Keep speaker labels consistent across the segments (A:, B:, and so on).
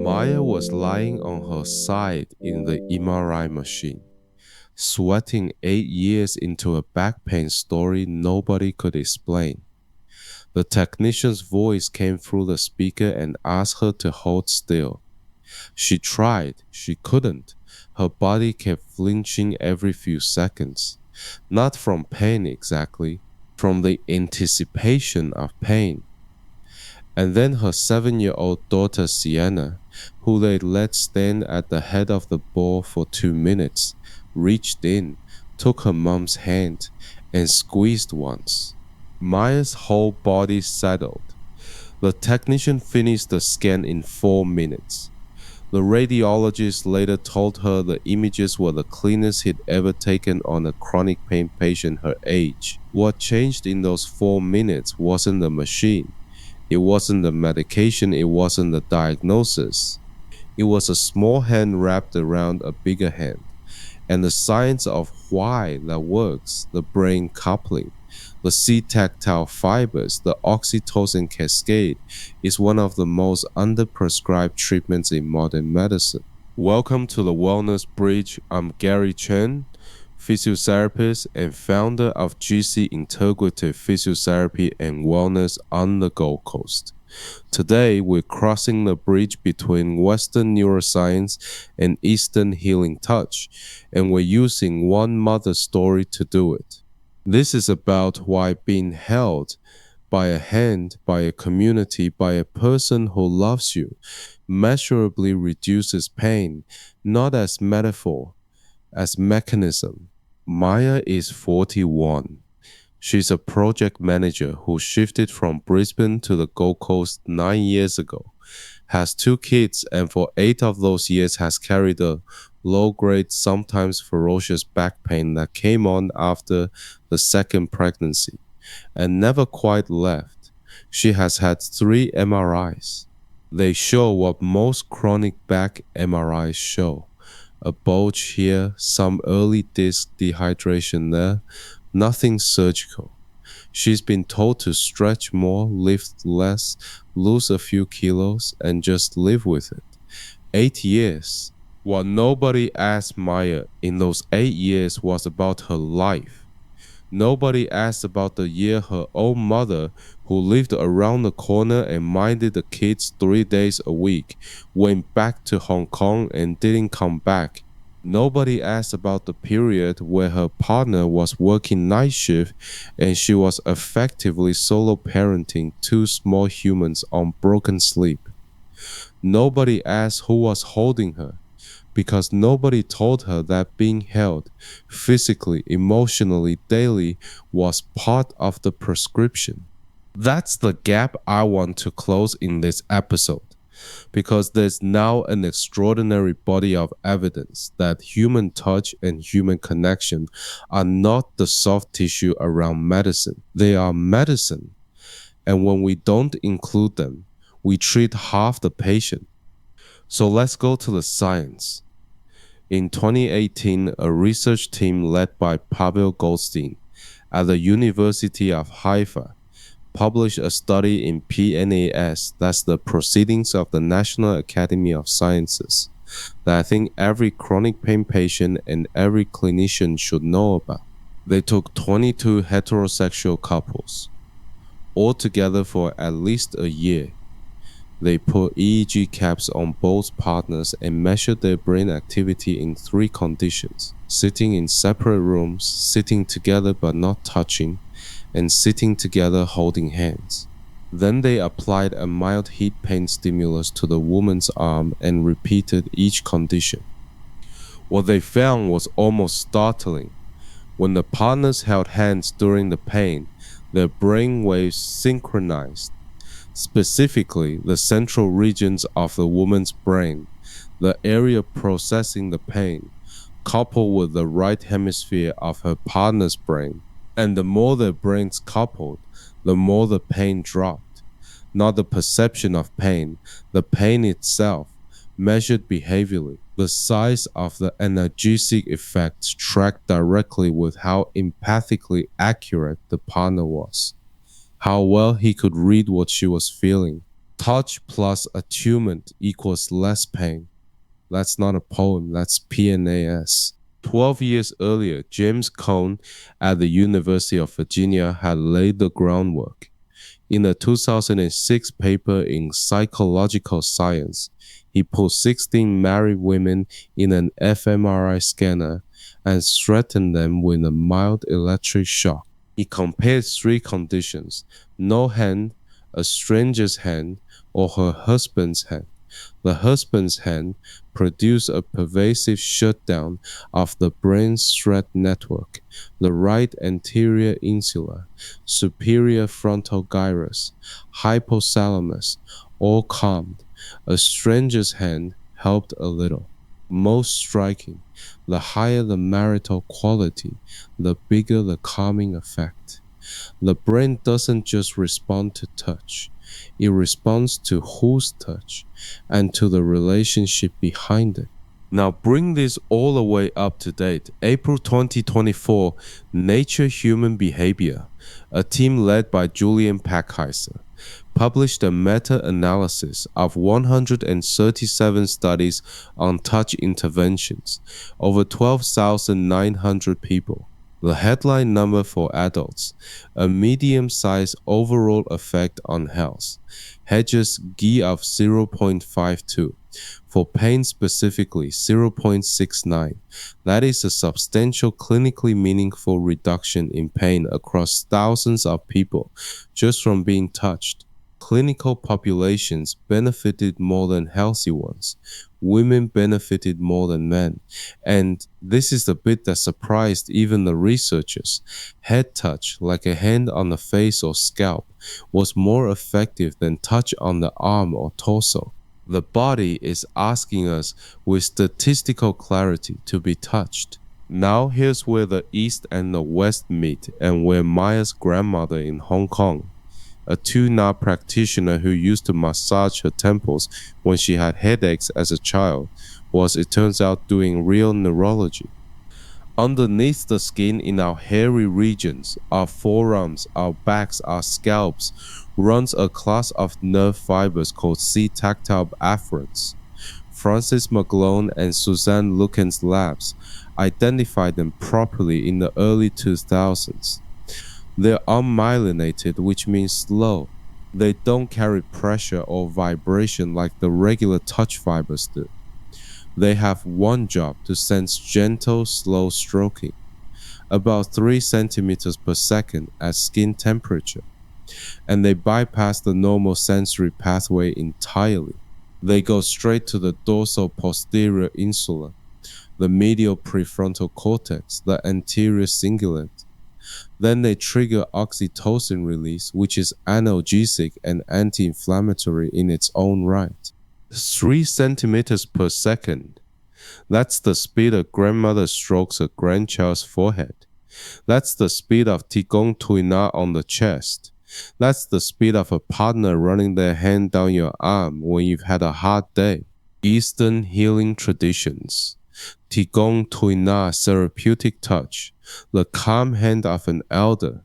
A: Maya was lying on her side in the MRI machine, sweating 8 years into a back pain story nobody could explain. The technician's voice came through the speaker and asked her to hold still. She tried, she couldn't. Her body kept flinching every few seconds. Not from pain exactly, from the anticipation of pain. And then her 7-year-old daughter Sienna, who they let stand at the head of the ball for 2 minutes, reached in, took her mom's hand, and squeezed once. Maya's whole body settled. The technician finished the scan in 4 minutes. The radiologist later told her the images were the cleanest he'd ever taken on a chronic pain patient her age. What changed in those 4 minutes wasn't the machine. It wasn't the medication, it wasn't the diagnosis. It was a small hand wrapped around a bigger hand. And the science of why that works, the brain coupling, the C-tactile fibers, the oxytocin cascade, is one of the most underprescribed treatments in modern medicine. Welcome to the Wellness Bridge. I'm Gary Chen, physiotherapist and founder of GC Integrative Physiotherapy and Wellness on the Gold Coast. Today, we're crossing the bridge between Western neuroscience and Eastern healing touch, and we're using one mother story to do it. This is about why being held by a hand, by a community, by a person who loves you, measurably reduces pain, not as metaphor, as mechanism. Maya is 41. She's a project manager who shifted from Brisbane to the Gold Coast 9 years ago, has 2 kids, and for 8 of those years has carried a low-grade, sometimes ferocious back pain that came on after the second pregnancy, and never quite left. She has had 3 MRIs. They show what most chronic back MRIs show. A bulge here, some early disc dehydration there, nothing surgical. She's been told to stretch more, lift less, lose a few kilos, and just live with it. 8 years. What nobody asked Maya in those 8 years was about her life. Nobody asked about the year her own mother, who lived around the corner and minded the kids 3 days a week, went back to Hong Kong and didn't come back. Nobody asked about the period where her partner was working night shift and she was effectively solo parenting 2 small humans on broken sleep. Nobody asked who was holding her, because nobody told her that being held physically, emotionally, daily was part of the prescription. That's the gap I want to close in this episode, because there's now an extraordinary body of evidence that human touch and human connection are not the soft tissue around medicine. They are medicine. And when we don't include them, we treat half the patient. So let's go to the science. In 2018, a research team led by Pavel Goldstein at the University of Haifa published a study in PNAS, that's the Proceedings of the National Academy of Sciences, that I think every chronic pain patient and every clinician should know about. They took 22 heterosexual couples, all together for at least a year. They put EEG caps on both partners and measured their brain activity in 3 conditions: sitting in separate rooms, sitting together but not touching, and sitting together holding hands. Then they applied a mild heat pain stimulus to the woman's arm and repeated each condition. What they found was almost startling. When the partners held hands during the pain, their brain waves synchronized. Specifically, the central regions of the woman's brain, the area processing the pain, coupled with the right hemisphere of her partner's brain. And the more their brains coupled, the more the pain dropped. Not the perception of pain, the pain itself, measured behaviorally. The size of the analgesic effects tracked directly with how empathically accurate the partner was, how well he could read what she was feeling. Touch plus attunement equals less pain. That's not a poem, that's PNAS. 12 years earlier, James Cone at the University of Virginia had laid the groundwork. In a 2006 paper in Psychological Science, he put 16 married women in an fMRI scanner and threatened them with a mild electric shock. He compared three conditions: no hand, a stranger's hand, or her husband's hand. The husband's hand produced a pervasive shutdown of the brain's threat network, the right anterior insula, superior frontal gyrus, hypothalamus, all calmed. A stranger's hand helped a little. Most striking, the higher the marital quality, the bigger the calming effect. The brain doesn't just respond to touch. It responds to whose touch and to the relationship behind it. Now bring this all the way up to date. April 2024, Nature Human Behavior, a team led by Julian Packheiser, published a meta-analysis of 137 studies on touch interventions, over 12,900 people. The headline number for adults, a medium-sized overall effect on health, Hedges G of 0.52, for pain specifically 0.69. That is a substantial clinically meaningful reduction in pain across thousands of people just from being touched. Clinical populations benefited more than healthy ones. Women benefited more than men. And this is the bit that surprised even the researchers. Head touch, like a hand on the face or scalp, was more effective than touch on the arm or torso. The body is asking us with statistical clarity to be touched. Now here's where the East and the West meet, and where Maya's grandmother in Hong Kong, a Tuna practitioner who used to massage her temples when she had headaches as a child, was, it turns out, doing real neurology. Underneath the skin in our hairy regions, our forearms, our backs, our scalps, runs a class of nerve fibers called C-tactile afferents. Francis McGlone and Suzanne Lucan's labs identified them properly in the early 2000s. They're unmyelinated, which means slow. They don't carry pressure or vibration like the regular touch fibers do. They have one job: to sense gentle, slow stroking, about 3 centimeters per second at skin temperature. And they bypass the normal sensory pathway entirely. They go straight to the dorsal posterior insula, the medial prefrontal cortex, the anterior cingulate. Then they trigger oxytocin release, which is analgesic and anti-inflammatory in its own right. 3 centimeters per second. That's the speed a grandmother strokes a grandchild's forehead. That's the speed of Qigong Tuina on the chest. That's the speed of a partner running their hand down your arm when you've had a hard day. Eastern healing traditions. Qigong Tuina, therapeutic touch, the calm hand of an elder,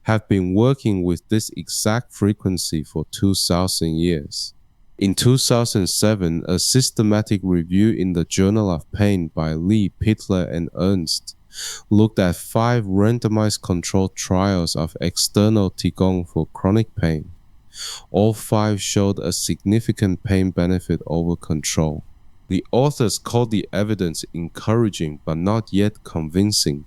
A: have been working with this exact frequency for 2,000 years. In 2007, a systematic review in the Journal of Pain by Lee, Pitler, and Ernst looked at 5 randomized controlled trials of external Qigong for chronic pain. All 5 showed a significant pain benefit over control. The authors called the evidence encouraging but not yet convincing,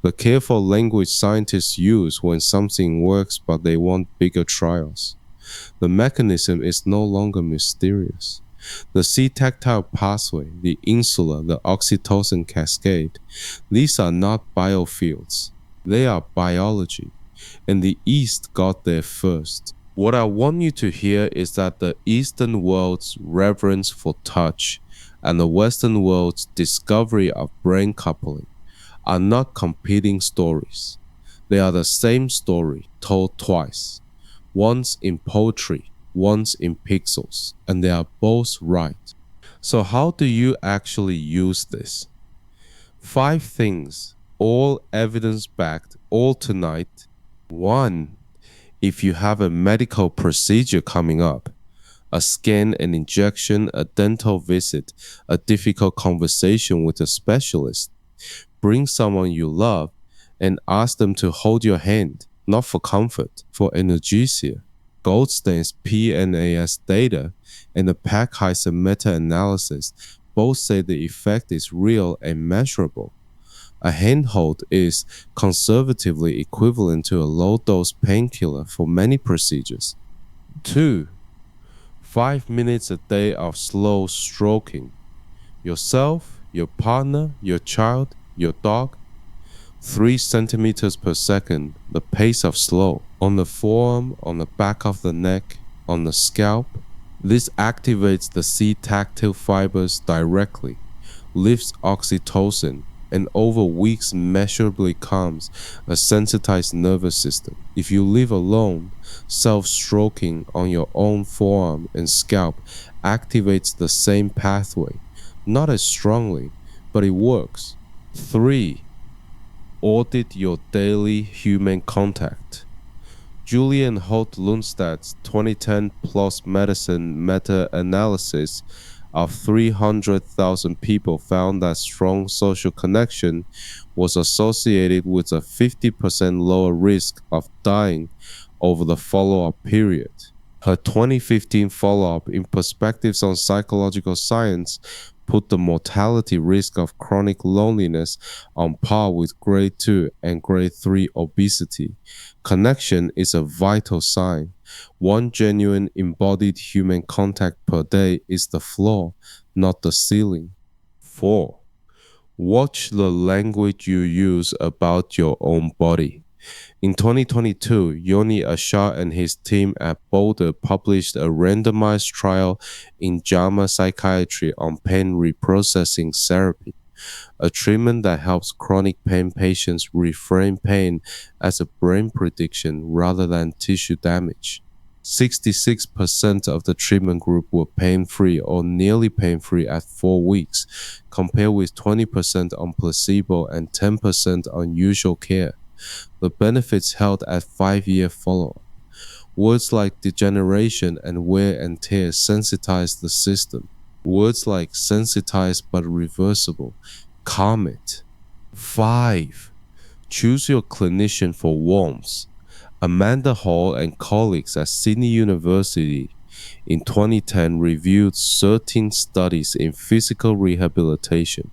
A: the careful language scientists use when something works but they want bigger trials. The mechanism is no longer mysterious. The C-tactile pathway, the insula, the oxytocin cascade, these are not biofields. They are biology, and the East got there first. What I want you to hear is that the Eastern world's reverence for touch and the Western world's discovery of brain coupling are not competing stories. They are the same story told twice, once in poetry, once in pixels, and they are both right. So how do you actually use this? 5 things, all evidence-backed, all tonight. 1. If you have a medical procedure coming up, A scan, an injection, a dental visit, a difficult conversation with a specialist. Bring someone you love and ask them to hold your hand, not for comfort, for analgesia. Goldstein's PNAS data and the Packheiser meta-analysis both say the effect is real and measurable. A handhold is conservatively equivalent to a low-dose painkiller for many procedures. 2. 5 minutes a day of slow stroking. Yourself, your partner, your child, your dog. 3 centimeters per second, the pace of slow. On the forearm, on the back of the neck, on the scalp. This activates the C-tactile fibers directly, lifts oxytocin, and over weeks measurably calms a sensitized nervous system. If you live alone, self-stroking on your own forearm and scalp activates the same pathway. Not as strongly, but it works. 3. Audit your daily human contact. Julian Holt-Lundstad's 2010 PLOS Medicine meta-analysis of 300,000 people found that strong social connection was associated with a 50% lower risk of dying over the follow-up period. Her 2015 follow-up in Perspectives on Psychological Science put the mortality risk of chronic loneliness on par with grade 2 and grade 3 obesity. Connection is a vital sign. 1 genuine embodied human contact per day is the floor, not the ceiling. 4. Watch the language you use about your own body. In 2022, Yoni Ashar and his team at Boulder published a randomized trial in JAMA Psychiatry on pain reprocessing therapy, a treatment that helps chronic pain patients reframe pain as a brain prediction rather than tissue damage. 66% of the treatment group were pain-free or nearly pain-free at 4 weeks, compared with 20% on placebo and 10% on usual care. The benefits held at 5-year follow-up. Words like degeneration and wear and tear sensitize the system. Words like sensitized but reversible calm it. 5. Choose your clinician for warmth. Amanda Hall and colleagues at Sydney University in 2010 reviewed 13 studies in physical rehabilitation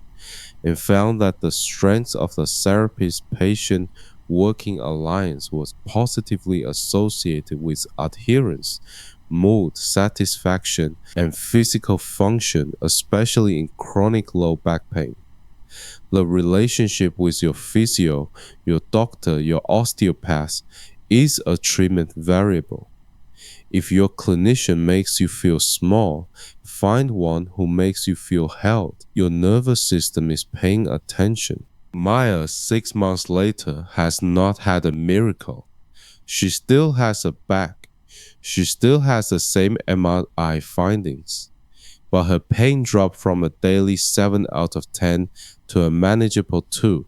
A: and found that the strength of the therapist-patient working alliance was positively associated with adherence, mood, satisfaction, and physical function, especially in chronic low back pain. The relationship with your physio, your doctor, your osteopath is a treatment variable. If your clinician makes you feel small, find one who makes you feel held. Your nervous system is paying attention. Maya, 6 months later, has not had a miracle. She still has a back. She still has the same MRI findings. But her pain dropped from a daily 7 out of 10 to a manageable 2.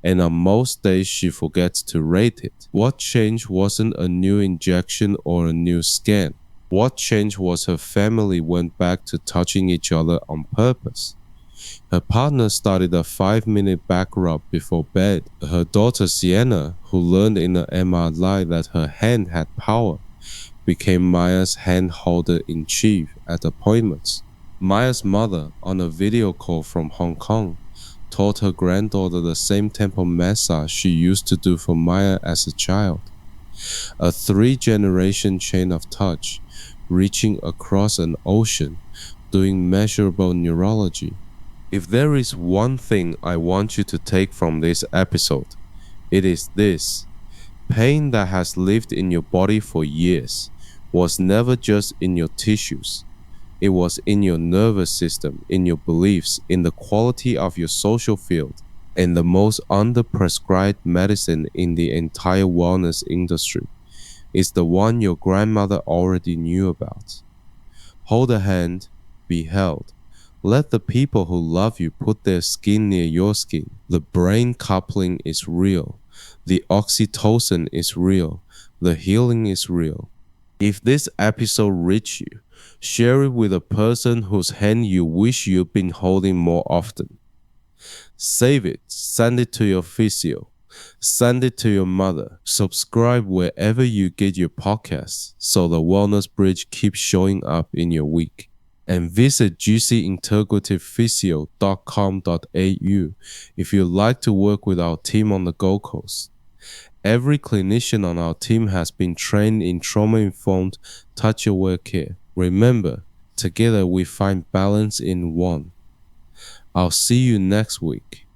A: And on most days she forgets to rate it. What changed wasn't a new injection or a new scan. What changed was her family went back to touching each other on purpose. Her partner started a 5-minute back rub before bed. Her daughter Sienna, who learned in the MRI that her hand had power, became Maya's hand holder-in-chief at appointments. Maya's mother, on a video call from Hong Kong, taught her granddaughter the same temple massage she used to do for Maya as a child. A 3-generation chain of touch, reaching across an ocean, doing measurable neurology. If there is one thing I want you to take from this episode, it is this. Pain that has lived in your body for years was never just in your tissues. It was in your nervous system, in your beliefs, in the quality of your social field, and the most under-prescribed medicine in the entire wellness industry is the one your grandmother already knew about. Hold a hand, be held. Let the people who love you put their skin near your skin. The brain coupling is real. The oxytocin is real. The healing is real. If this episode reached you, Share it with a person whose hand you wish you'd been holding more often. Save it, send it to your physio, send it to your mother. Subscribe wherever you get your podcasts so the Wellness Bridge keeps showing up in your week. And visit juicyintegrativephysio.com.au if you'd like to work with our team on the Gold Coast. Every clinician on our team has been trained in trauma-informed touch-aware care. Remember, together we find balance in one. I'll see you next week.